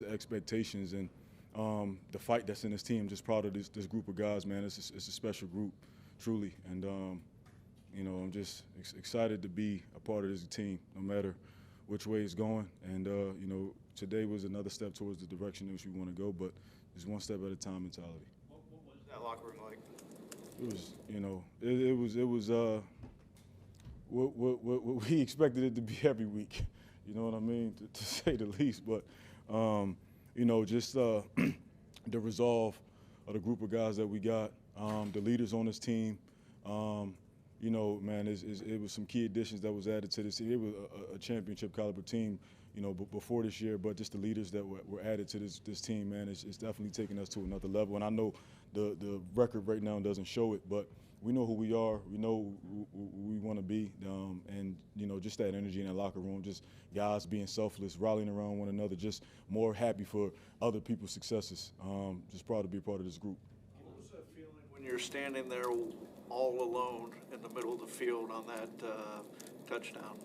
the expectations and the fight that's in this team. I'm just proud of this group of guys, man. It's a special group, truly. And, I'm just excited to be a part of this team, no matter which way it's going. And, today was another step towards the direction in which we want to go, but just one step at a time mentality. What was that locker room like? It was, it was what we expected it to be every week. You know what I mean, to say the least. But just the resolve of the group of guys that we got, the leaders on this team. Man, it was some key additions that was added to this team. It was a championship caliber team, before this year. But just the leaders that were added to this team, man, it's definitely taking us to another level. And I know the record right now doesn't show it, but we know who we are. We know who we want to be, and just that energy in that locker room, just guys being selfless, rallying around one another, just more happy for other people's successes. Just proud to be a part of this group. What was that feeling when you're standing there all alone in the middle of the field on that touchdown?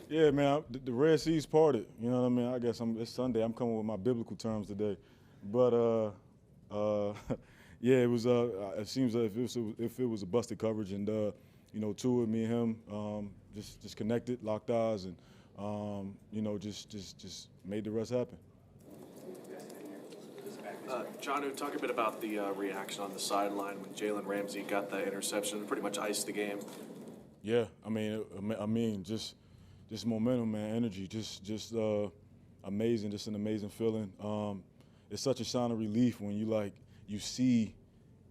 Yeah, man, the Red Sea's parted. You know what I mean? I guess it's Sunday. I'm coming with my biblical terms today, but. Yeah, it was. It seems like if it was a busted coverage, and Tua, me and him, just connected, locked eyes, and just made the rest happen. Jonnu, talk a bit about the reaction on the sideline when Jalen Ramsey got that interception and pretty much iced the game. Yeah, I mean, just momentum, man, energy, just amazing, just an amazing feeling. It's such a sign of relief when you see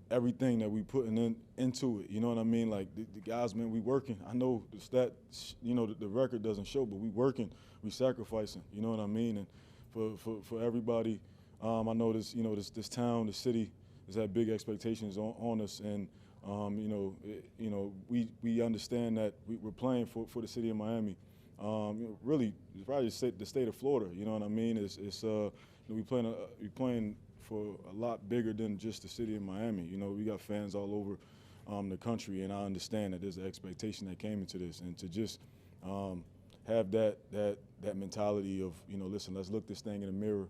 everything that we putting into it. You know what I mean? Like the guys, man, we working. I know the stat, the record doesn't show, but we working, we sacrificing. You know what I mean? And for everybody, I know this town, the city, has had big expectations on us, and we understand that we're playing for the city of Miami. Really, it's probably the state of Florida. You know what I mean? We playing for a lot bigger than just the city of Miami. We got fans all over the country, and I understand that there's an expectation that came into this, and to just have that mentality of listen, let's look this thing in the mirror,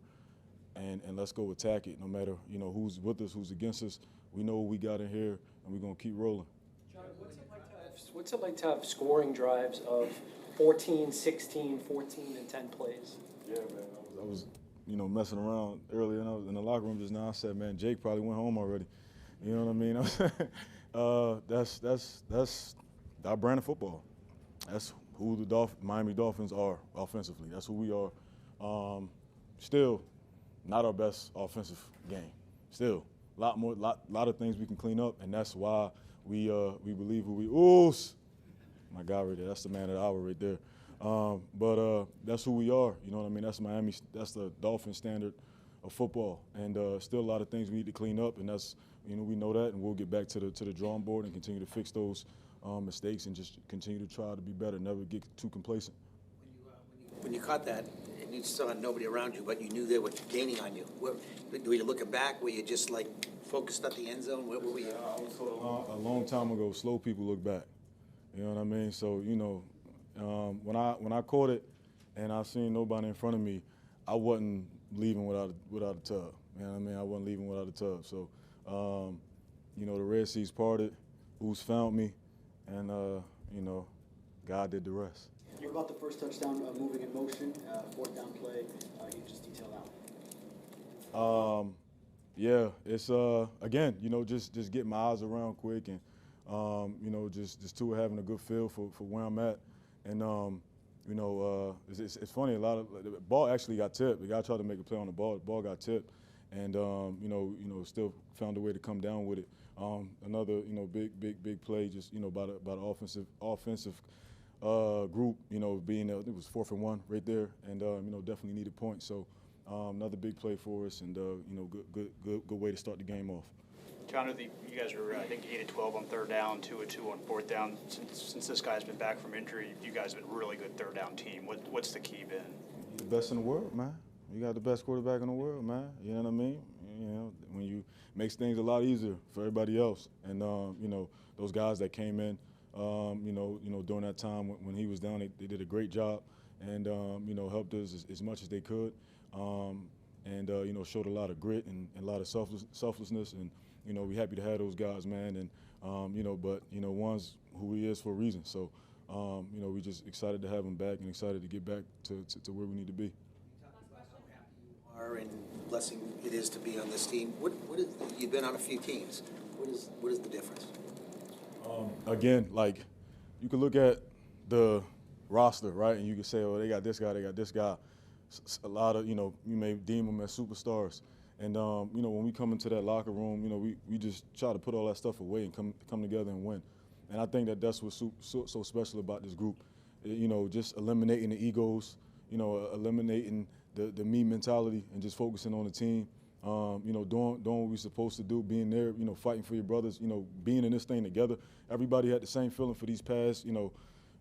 and let's go attack it. No matter who's with us, who's against us, we know what we got in here, and we're gonna keep rolling. John, what's it like to have scoring drives of 14, 16, 14, and 10 plays? Yeah, man, I was messing around earlier, and I was in the locker room just now. I said, man, Jake probably went home already. You know what I mean? That's our brand of football. That's who the Miami Dolphins are offensively. That's who we are. Still, not our best offensive game. Still, lot of things we can clean up, and that's why we believe who we. Ooh, my guy right there. That's the man of the hour right there. But that's who we are. You know what I mean? That's Miami. That's the Dolphin standard of football, and still a lot of things we need to clean up, and that's we know that, and we'll get back to the drawing board and continue to fix those mistakes and just continue to try to be better. Never get too complacent. When you caught that, and you still had nobody around you, but you knew they were gaining on you. Were you looking back? Were you just focused at the end zone? Where were you? A long time ago, slow people look back. You know what I mean? So when I caught it and I seen nobody in front of me, I wasn't leaving without a tub. You know what I mean? I wasn't leaving without a tub. So, the Red Sea's parted, who's found me, and, God did the rest. What about the first touchdown moving in motion, fourth down play? You just detailed out. Yeah, it's, again, just getting my eyes around quick and, just Tua having a good feel for where I'm at. And, it's funny, the ball actually got tipped. The guy tried to make a play on the ball got tipped, and, still found a way to come down with it. Another, big play just, by the offensive group, being, I think it was 4th and 1 right there, and, definitely needed points. So another big play for us, and, good way to start the game off. Jonnu, you guys were, I think, 8-12 on third down, 2-2 on fourth down. Since this guy's been back from injury, you guys have been a really good third down team. What's the key been? The best in the world, man. You got the best quarterback in the world, man. You know what I mean? When you makes things a lot easier for everybody else. And those guys that came in, during that time when he was down, they did a great job and helped us as much as they could. and you know, showed a lot of grit and a lot of selflessness. And you know, we're happy to have those guys, man. And you know, but you know, one's who he is for a reason. So you know, we're just excited to have him back and excited to get back to where we need to be. Are and blessing it is to be on this team. What is, you've been on a few teams. What is the difference? Again, like you can look at the roster, right, and you can say, oh, they got this guy, they got this guy. A lot of, you know, you may deem them as superstars. And you know, when we come into that locker room, you know, we just try to put all that stuff away and come together and win. And I think that's what's so special about this group. You know, just eliminating the egos, you know, eliminating the me mentality and just focusing on the team. You know, doing what we're supposed to do, being there, you know, fighting for your brothers, you know, being in this thing together. Everybody had the same feeling for these past, you know,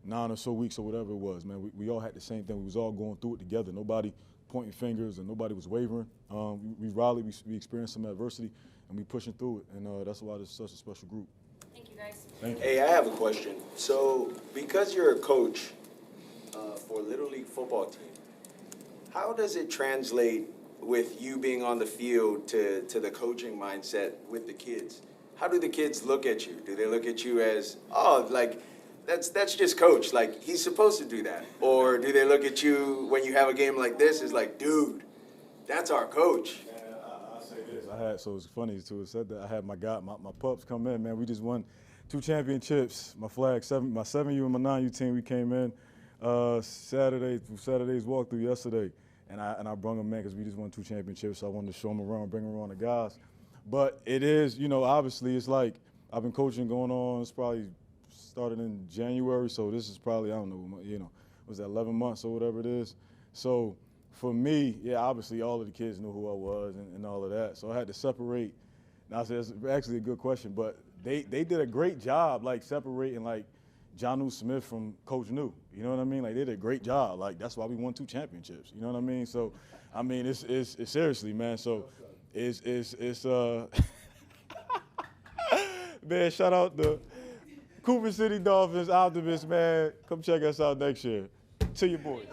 9 or so weeks or whatever it was, man. We all had the same thing. We was all going through it together. Nobody pointing fingers and nobody was wavering. We rallied, we experienced some adversity, and we pushing through it. And that's why this is such a special group. Thank you, guys. Thank you. Hey, I have a question. So, because you're a coach for a Little League football team, how does it translate with you being on the field to the coaching mindset with the kids? How do the kids look at you? Do they look at you as, oh, like, that's just coach, like, he's supposed to do that? Or do they look at you when you have a game like this as like, dude, that's our coach? I'll say this. So it's funny too. It said that I had my pups come in, man. We just won 2 championships. My 7U and my 9U team, we came in Saturday's walkthrough yesterday. And I brung them in because we just won 2 championships. So I wanted to show them around, bring them around the guys. But it is, you know, obviously it's like I've been coaching going on, it's probably started in January. So this is probably, I don't know, you know, was that 11 months or whatever it is. So for me, yeah, obviously all of the kids knew who I was and all of that. So I had to separate. Now, it's actually a good question, but they did a great job, like separating like Jonnu Smith from Coach New. You know what I mean? Like they did a great job. Like that's why we won 2 championships. You know what I mean? So, I mean, it's seriously, man. So, it's man. Shout out the Cooper City Dolphins Optimists, man. Come check us out next year. To your boys.